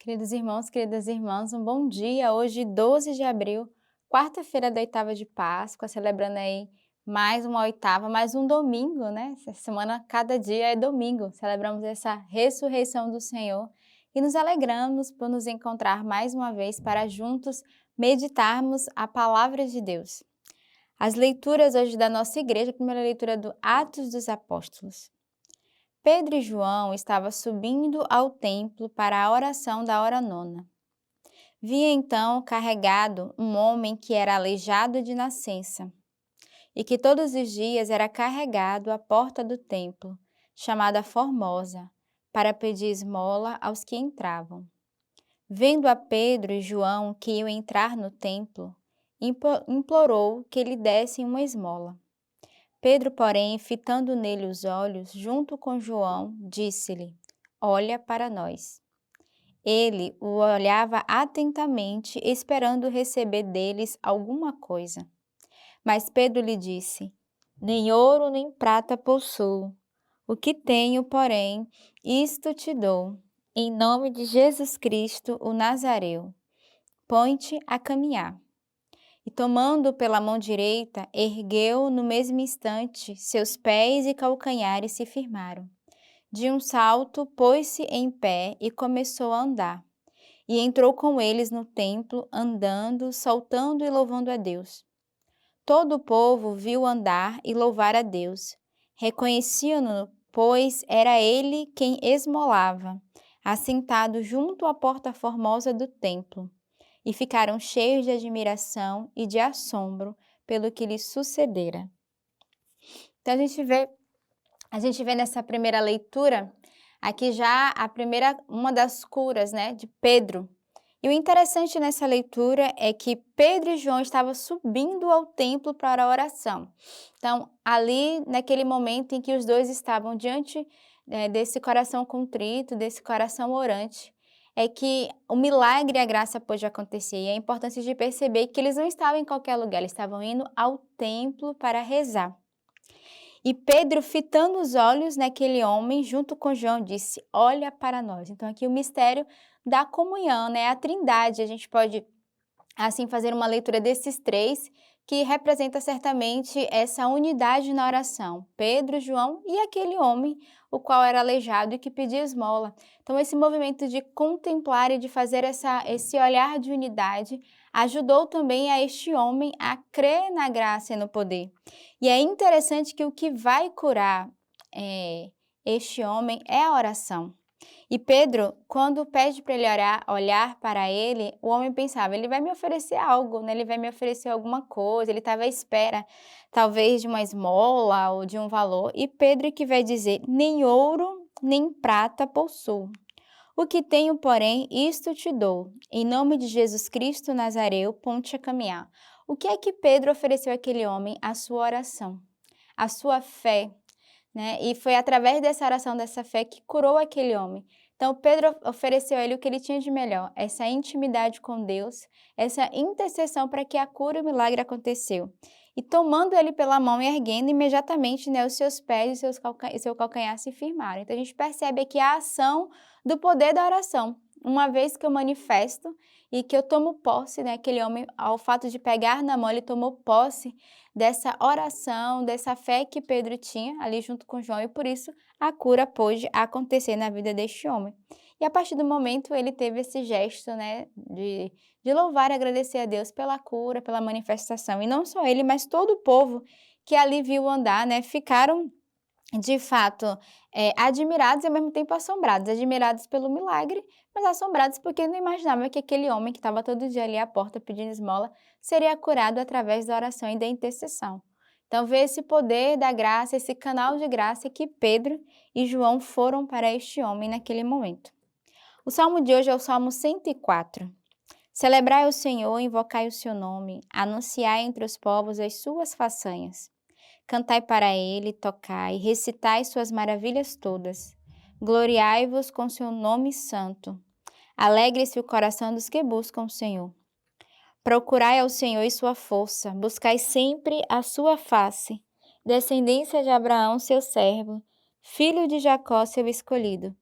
Queridos irmãos, queridas irmãs, um bom dia. Hoje, 12 de abril, quarta-feira da oitava de Páscoa, celebrando aí mais uma oitava, mais um domingo, né? Essa semana, cada dia é domingo. Celebramos essa ressurreição do Senhor e nos alegramos por nos encontrar mais uma vez para juntos meditarmos a palavra de Deus. As leituras hoje da nossa igreja, a primeira leitura do Atos dos Apóstolos. Pedro e João estavam subindo ao templo para a oração da hora nona. Via então carregado um homem que era aleijado de nascença, e que todos os dias era carregado à porta do templo, chamada Formosa, para pedir esmola aos que entravam. Vendo a Pedro e João que iam entrar no templo, implorou que lhe dessem uma esmola. Pedro, porém, fitando nele os olhos, junto com João, disse-lhe: Olha para nós. Ele o olhava atentamente, esperando receber deles alguma coisa. Mas Pedro lhe disse: Nem ouro nem prata possuo. O que tenho, porém, isto te dou. Em nome de Jesus Cristo, o Nazareu, põe-te a caminhar. E tomando pela mão direita, ergueu no mesmo instante seus pés e calcanhares se firmaram. De um salto, pôs-se em pé e começou a andar. E entrou com eles no templo, andando, saltando e louvando a Deus. Todo o povo viu andar e louvar a Deus. Reconheciam-no, pois era ele quem esmolava, assentado junto à porta formosa do templo. E ficaram cheios de admiração e de assombro pelo que lhes sucedera. Então a gente vê nessa primeira leitura aqui já uma das curas, né, de Pedro. E o interessante nessa leitura é que Pedro e João estavam subindo ao templo para a oração. Então, ali naquele momento em que os dois estavam diante desse coração contrito, desse coração orante, é que o milagre e a graça pôde acontecer. E é importante de perceber que eles não estavam em qualquer lugar, eles estavam indo ao templo para rezar. E Pedro, fitando os olhos naquele homem, junto com João, disse: Olha para nós. Então, aqui o mistério da comunhão, né? A trindade. A gente pode, assim, fazer uma leitura desses três, que representa certamente essa unidade na oração. Pedro, João e aquele homem, o qual era aleijado e que pedia esmola. Então, esse movimento de contemplar e de fazer esse olhar de unidade ajudou também a este homem a crer na graça e no poder. E é interessante que o que vai curar este homem é a oração. E Pedro, quando pede para ele olhar para ele, o homem pensava, ele vai me oferecer algo, né? Ele vai me oferecer alguma coisa, ele estava à espera, talvez, de uma esmola ou de um valor. E Pedro que vai dizer, nem ouro, nem prata possuo. O que tenho, porém, isto te dou. Em nome de Jesus Cristo Nazareu, ponte a caminhar. O que é que Pedro ofereceu àquele homem? A sua oração, a sua fé, né? E foi através dessa oração, dessa fé, que curou aquele homem. Então, Pedro ofereceu a ele o que ele tinha de melhor, essa intimidade com Deus, essa intercessão para que a cura e o milagre aconteceu. E tomando ele pela mão e erguendo, imediatamente, né, os seus pés e seu calcanhar se firmaram. Então, a gente percebe aqui a ação do poder da oração. Uma vez que eu manifesto e que eu tomo posse, né, aquele homem, ao fato de pegar na mão, ele tomou posse dessa oração, dessa fé que Pedro tinha ali junto com João, e por isso a cura pôde acontecer na vida deste homem. E a partir do momento ele teve esse gesto, né, de louvar e agradecer a Deus pela cura, pela manifestação. E não só ele, mas todo o povo que ali viu andar, né, ficaram de fato, admirados e ao mesmo tempo assombrados. Admirados pelo milagre, mas assombrados porque não imaginavam que aquele homem que estava todo dia ali à porta pedindo esmola seria curado através da oração e da intercessão. Então, vê esse poder da graça, esse canal de graça que Pedro e João foram para este homem naquele momento. O salmo de hoje é o Salmo 104. Celebrai o Senhor, invocai o seu nome, anunciai entre os povos as suas façanhas. Cantai para ele, tocai, recitai suas maravilhas todas. Gloriai-vos com seu nome santo. Alegre-se o coração dos que buscam o Senhor. Procurai ao Senhor e sua força, buscai sempre a sua face. Descendência de Abraão, seu servo, filho de Jacó, seu escolhido.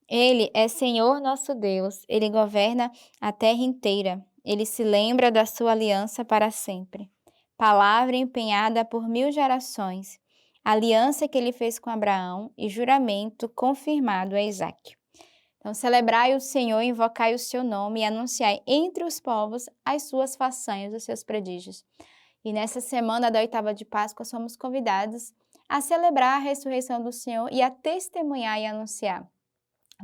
Ele é Senhor nosso Deus, ele governa a terra inteira. Ele se lembra da sua aliança para sempre. Palavra empenhada por 1000 gerações. Aliança que ele fez com Abraão e juramento confirmado a Isaque. Então, celebrai o Senhor, invocai o seu nome e anunciai entre os povos as suas façanhas, os seus prodígios. E nessa semana da oitava de Páscoa, somos convidados a celebrar a ressurreição do Senhor e a testemunhar e anunciar.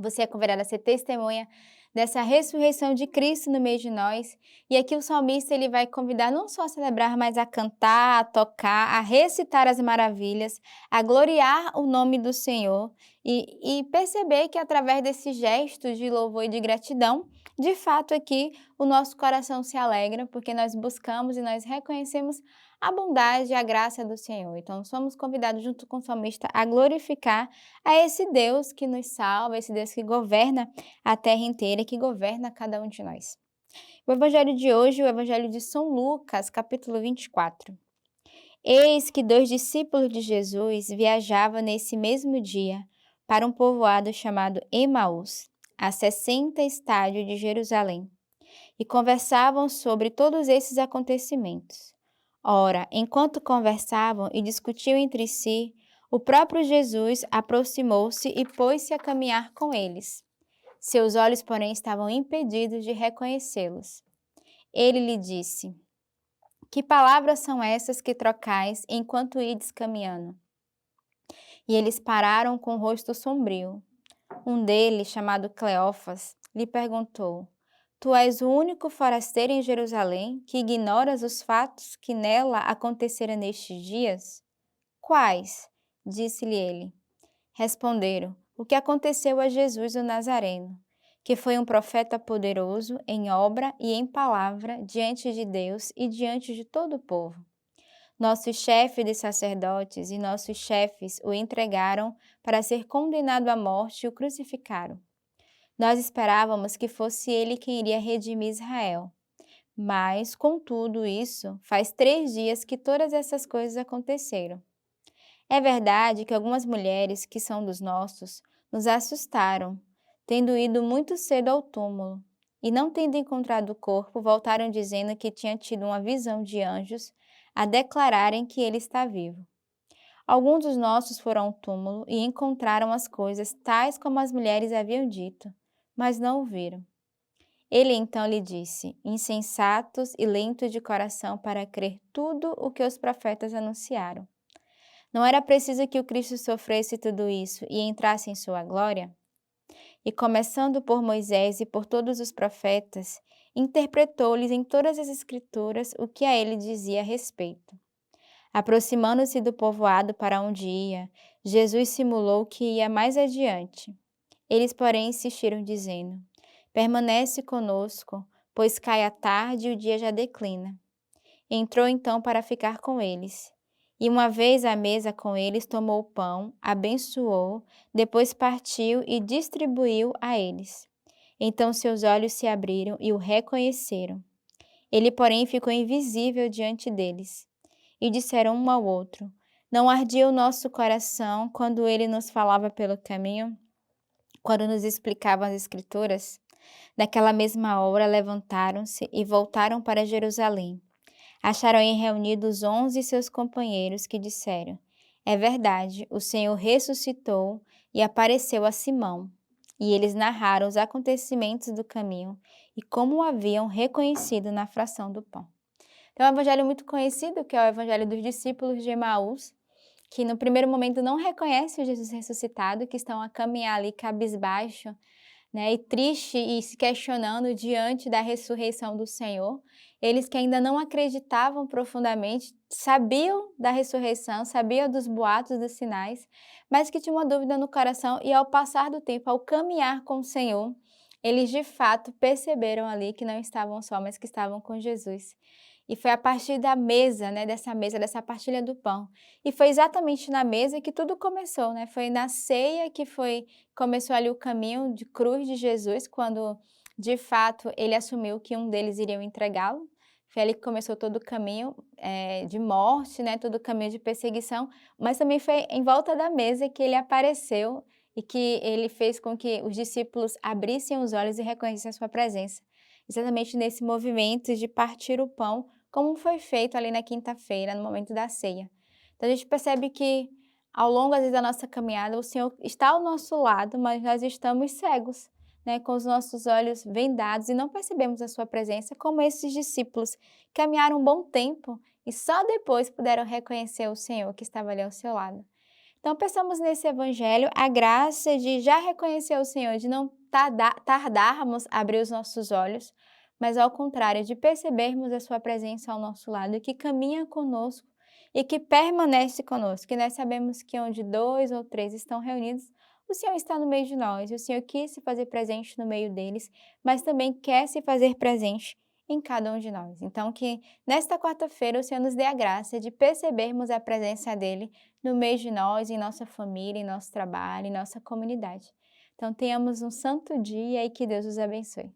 Você é convidado a ser testemunha dessa ressurreição de Cristo no meio de nós. E aqui o salmista ele vai convidar não só a celebrar, mas a cantar, a tocar, a recitar as maravilhas, a gloriar o nome do Senhor e perceber que através desses gestos de louvor e de gratidão, de fato aqui o nosso coração se alegra, porque nós buscamos e nós reconhecemos a bondade e a graça do Senhor. Então somos convidados junto com o salmista a glorificar a esse Deus que nos salva, esse Deus que governa a terra inteira e que governa cada um de nós. O evangelho de hoje é o evangelho de São Lucas, capítulo 24. Eis que 2 discípulos de Jesus viajavam nesse mesmo dia para um povoado chamado Emaús, a 60 estádios de Jerusalém, e conversavam sobre todos esses acontecimentos. Ora, enquanto conversavam e discutiam entre si, o próprio Jesus aproximou-se e pôs-se a caminhar com eles. Seus olhos, porém, estavam impedidos de reconhecê-los. Ele lhe disse: Que palavras são essas que trocais enquanto ides caminhando? E eles pararam com o rosto sombrio. Um deles, chamado Cleófas, lhe perguntou: Tu és o único forasteiro em Jerusalém que ignoras os fatos que nela aconteceram nestes dias? Quais? Disse-lhe ele. Responderam: O que aconteceu a Jesus o Nazareno, que foi um profeta poderoso em obra e em palavra diante de Deus e diante de todo o povo. Nossos chefes de sacerdotes e nossos chefes o entregaram para ser condenado à morte e o crucificaram. Nós esperávamos que fosse ele quem iria redimir Israel. Mas, com tudo isso, faz 3 dias que todas essas coisas aconteceram. É verdade que algumas mulheres que são dos nossos nos assustaram, tendo ido muito cedo ao túmulo, e não tendo encontrado o corpo, voltaram dizendo que tinham tido uma visão de anjos a declararem que ele está vivo. Alguns dos nossos foram ao túmulo e encontraram as coisas tais como as mulheres haviam dito, mas não o viram. Ele então lhe disse: Insensatos e lentos de coração para crer tudo o que os profetas anunciaram. Não era preciso que o Cristo sofresse tudo isso e entrasse em sua glória? E começando por Moisés e por todos os profetas, interpretou-lhes em todas as Escrituras o que a ele dizia a respeito. Aproximando-se do povoado para onde ia, Jesus simulou que ia mais adiante. Eles, porém, insistiram, dizendo: Permanece conosco, pois cai a tarde e o dia já declina. Entrou então para ficar com eles. E uma vez à mesa com eles, tomou o pão, abençoou, depois partiu e distribuiu a eles. Então seus olhos se abriram e o reconheceram. Ele, porém, ficou invisível diante deles. E disseram um ao outro: Não ardia o nosso coração quando ele nos falava pelo caminho, quando nos explicava as Escrituras? Naquela mesma hora levantaram-se e voltaram para Jerusalém. Acharam aí reunidos 11 seus companheiros que disseram: É verdade, o Senhor ressuscitou e apareceu a Simão. E eles narraram os acontecimentos do caminho e como o haviam reconhecido na fração do pão. Tem um evangelho muito conhecido, que é o evangelho dos discípulos de Emaús, que no primeiro momento não reconhecem o Jesus ressuscitado, que estão a caminhar ali cabisbaixo, né, e triste e se questionando diante da ressurreição do Senhor. Eles que ainda não acreditavam profundamente, sabiam da ressurreição, sabiam dos boatos, dos sinais, mas que tinham uma dúvida no coração e ao passar do tempo, ao caminhar com o Senhor, eles de fato perceberam ali que não estavam só, mas que estavam com Jesus. E foi a partir da mesa, né, dessa partilha do pão. E foi exatamente na mesa que tudo começou, né? Foi na ceia que começou ali o caminho de cruz de Jesus, quando de fato ele assumiu que um deles iria entregá-lo. Foi ali que começou todo o caminho de morte, né? Todo o caminho de perseguição, mas também foi em volta da mesa que ele apareceu e que ele fez com que os discípulos abrissem os olhos e reconhecessem a sua presença, exatamente nesse movimento de partir o pão, como foi feito ali na quinta-feira, no momento da ceia. Então a gente percebe que ao longo, às vezes, da nossa caminhada, o Senhor está ao nosso lado, mas nós estamos cegos, né, com os nossos olhos vendados e não percebemos a sua presença, como esses discípulos caminharam um bom tempo e só depois puderam reconhecer o Senhor que estava ali ao seu lado. Então, pensamos nesse evangelho a graça de já reconhecer o Senhor, de não tardarmos a abrir os nossos olhos, mas ao contrário, de percebermos a sua presença ao nosso lado, que caminha conosco e que permanece conosco, que nós sabemos que onde 2 ou 3 estão reunidos, o Senhor está no meio de nós, e o Senhor quis se fazer presente no meio deles, mas também quer se fazer presente em cada um de nós. Então, que nesta quarta-feira o Senhor nos dê a graça de percebermos a presença dEle no meio de nós, em nossa família, em nosso trabalho, em nossa comunidade. Então, tenhamos um santo dia e que Deus os abençoe.